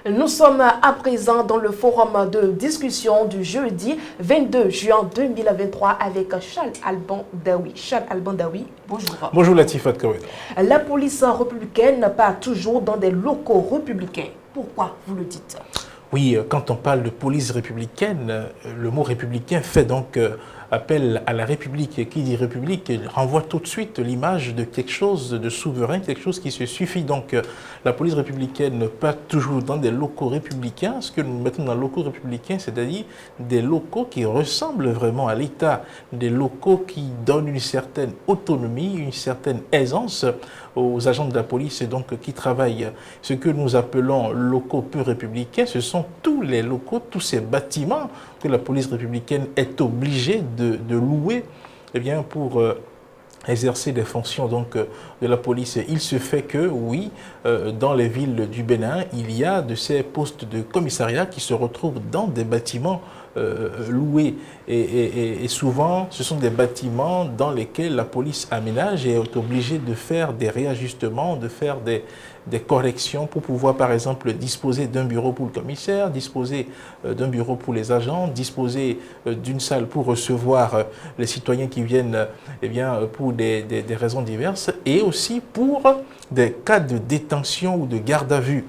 Nous sommes à présent dans le forum de discussion du jeudi 22 juin 2023 avec Charles Alban Daoui. Charles Alban Daoui, bonjour. Bonjour Latifat Kaweda. La police républicaine part toujours dans des locaux républicains. Pourquoi vous le dites? Oui, quand on parle de police républicaine, le mot républicain fait donc appel à la République. Et qui dit République renvoie tout de suite l'image de quelque chose de souverain, quelque chose qui se suffit. Donc la police républicaine part toujours dans des locaux républicains. Ce que nous mettons dans les locaux républicains, c'est-à-dire des locaux qui ressemblent vraiment à l'État, des locaux qui donnent une certaine autonomie, une certaine aisance aux agents de la police et donc qui travaillent. Ce que nous appelons locaux peu républicains, ce sont tous les locaux, tous ces bâtiments que la police républicaine est obligée de louer eh bien, pour exercer des fonctions donc, de la police. Il se fait que, oui, dans les villes du Bénin, il y a de ces postes de commissariat qui se retrouvent dans des bâtiments loués. Et souvent, ce sont des bâtiments dans lesquels la police aménage et est obligée de faire des réajustements, de faire des corrections pour pouvoir, par exemple, disposer d'un bureau pour le commissaire, disposer d'un bureau pour les agents, disposer d'une salle pour recevoir les citoyens qui viennent eh bien, pour des raisons diverses et aussi pour des cas de détention ou de garde à vue.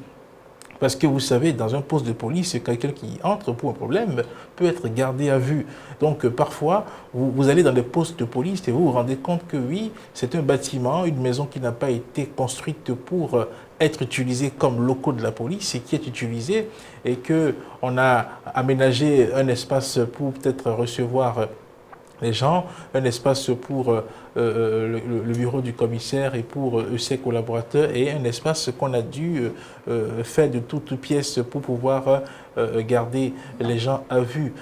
Parce que vous savez, dans un poste de police, quelqu'un qui entre pour un problème peut être gardé à vue. Donc parfois, vous allez dans des postes de police et vous vous rendez compte que oui, c'est un bâtiment, une maison qui n'a pas été construite pour être utilisée comme locaux de la police et qui est utilisée et qu'on a aménagé un espace pour peut-être recevoir les gens, un espace pour le bureau du commissaire et pour ses collaborateurs et un espace qu'on a dû faire de toutes pièces pour pouvoir garder les gens à vue.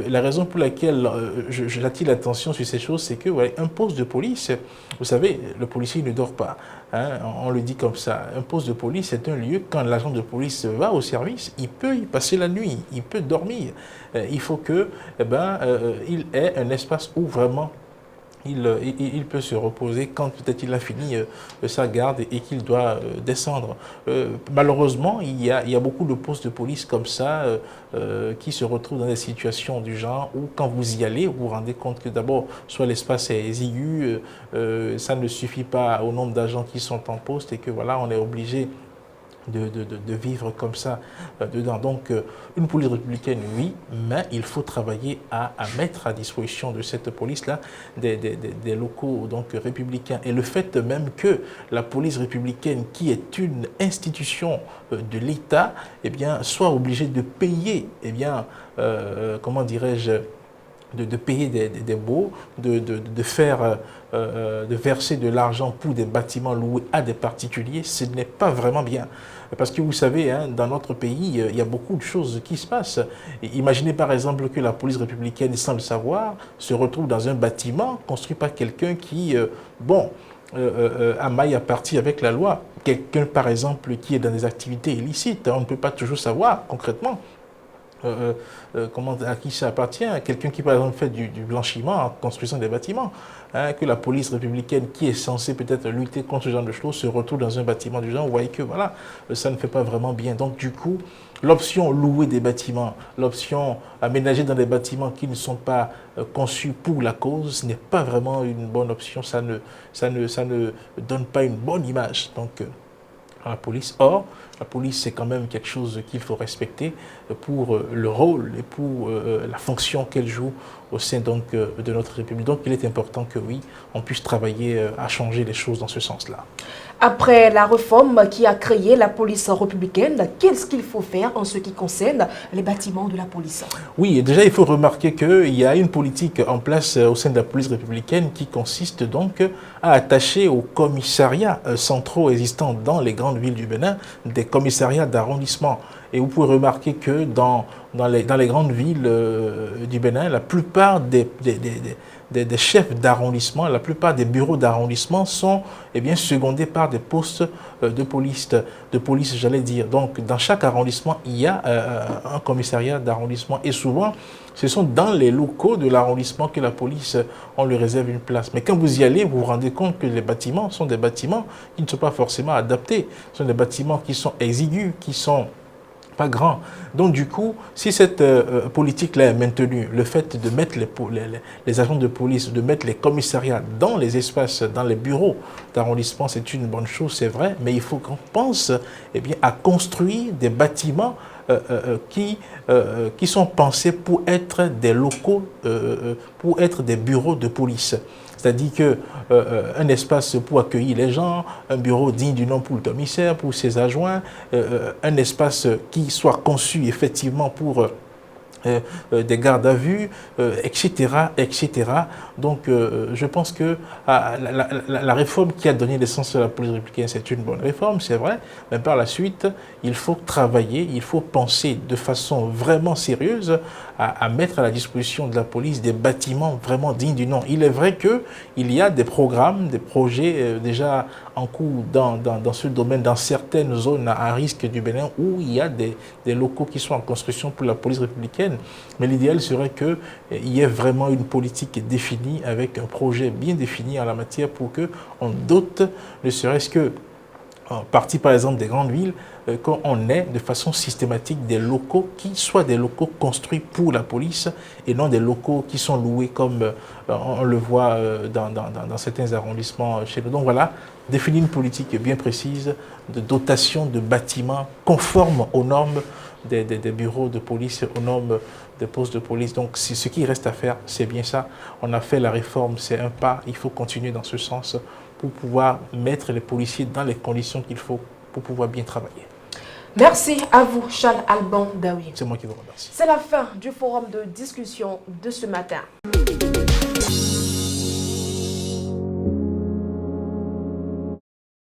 La raison pour laquelle j'attire l'attention sur ces choses, c'est que ouais, un poste de police, vous savez, le policier ne dort pas. Hein, on le dit comme ça. Un poste de police, c'est un lieu, quand l'agent de police va au service, il peut y passer la nuit, il peut dormir. Il faut que, il ait un espace où vraiment il peut se reposer quand peut-être il a fini sa garde et qu'il doit descendre. Malheureusement, il y a beaucoup de postes de police comme ça qui se retrouvent dans des situations du genre où quand vous y allez, vous vous rendez compte que d'abord, soit l'espace est exigu, ça ne suffit pas au nombre d'agents qui sont en poste et que voilà, on est obligé de vivre comme ça dedans. Donc, une police républicaine, oui, mais il faut travailler à mettre à disposition de cette police-là des locaux donc, républicains. Et le fait même que la police républicaine, qui est une institution de l'État, eh bien, soit obligée de payer, eh bien, comment dirais-je, de payer des baux, de verser de l'argent pour des bâtiments loués à des particuliers, ce n'est pas vraiment bien. Parce que vous savez, hein, dans notre pays, il y a beaucoup de choses qui se passent. Imaginez par exemple que la police républicaine, sans le savoir, se retrouve dans un bâtiment construit par quelqu'un qui, a maille à partie avec la loi. Quelqu'un par exemple qui est dans des activités illicites, on ne peut pas toujours savoir concrètement. À qui ça appartient, quelqu'un qui par exemple fait du blanchiment en construisant des bâtiments, hein, que la police républicaine qui est censée peut-être lutter contre ce genre de choses se retrouve dans un bâtiment du genre, vous voyez que voilà, ça ne fait pas vraiment bien. Donc du coup, l'option louer des bâtiments, l'option aménager dans des bâtiments qui ne sont pas conçus pour la cause, ce n'est pas vraiment une bonne option, ça ne donne pas une bonne image. Donc à la police. Or, la police, c'est quand même quelque chose qu'il faut respecter pour le rôle et pour la fonction qu'elle joue au sein donc, de notre République. Donc, il est important que oui, on puisse travailler à changer les choses dans ce sens-là. Après la réforme qui a créé la police républicaine, qu'est-ce qu'il faut faire en ce qui concerne les bâtiments de la police? Oui, déjà il faut remarquer qu'il y a une politique en place au sein de la police républicaine qui consiste donc à attacher aux commissariats centraux existants dans les grandes villes du Bénin des commissariats d'arrondissement. Et vous pouvez remarquer que dans les grandes villes du Bénin, la plupart des chefs d'arrondissement, la plupart des bureaux d'arrondissement sont secondés par des postes de police, j'allais dire. Donc, dans chaque arrondissement, il y a un commissariat d'arrondissement. Et souvent, ce sont dans les locaux de l'arrondissement que la police, on lui réserve une place. Mais quand vous y allez, vous vous rendez compte que les bâtiments sont des bâtiments qui ne sont pas forcément adaptés. Ce sont des bâtiments qui sont exigus, qui sont pas grand. Donc du coup, si cette politique-là est maintenue, le fait de mettre les agents de police, de mettre les commissariats dans les espaces, dans les bureaux d'arrondissement, c'est une bonne chose, c'est vrai, mais il faut qu'on pense bien, à construire des bâtiments qui sont pensés pour être des locaux, pour être des bureaux de police. C'est-à-dire qu'un espace pour accueillir les gens, un bureau digne du nom pour le commissaire, pour ses adjoints, un espace qui soit conçu effectivement pour des gardes à vue, etc., etc. Donc, je pense que la réforme qui a donné l'essence à la police républicaine, c'est une bonne réforme, c'est vrai, mais par la suite, il faut travailler, il faut penser de façon vraiment sérieuse à mettre à la disposition de la police des bâtiments vraiment dignes du nom. Il est vrai qu'il y a des programmes, des projets déjà en cours dans ce domaine, dans certaines zones à risque du Bénin, où il y a des locaux qui sont en construction pour la police républicaine. Mais l'idéal serait qu'il y ait vraiment une politique définie, avec un projet bien défini en la matière pour qu'on dote, ne serait-ce que, en partie par exemple des grandes villes, qu'on ait de façon systématique des locaux qui soient des locaux construits pour la police et non des locaux qui sont loués comme on le voit dans certains arrondissements chez nous. Donc voilà, définir une politique bien précise de dotation de bâtiments conformes aux normes des bureaux de police, aux normes des postes de police. Donc ce qui reste à faire, c'est bien ça. On a fait la réforme, c'est un pas, il faut continuer dans ce sens pour pouvoir mettre les policiers dans les conditions qu'il faut pour pouvoir bien travailler. Merci à vous, Charles Alban Daoui. C'est moi qui vous remercie. C'est la fin du forum de discussion de ce matin.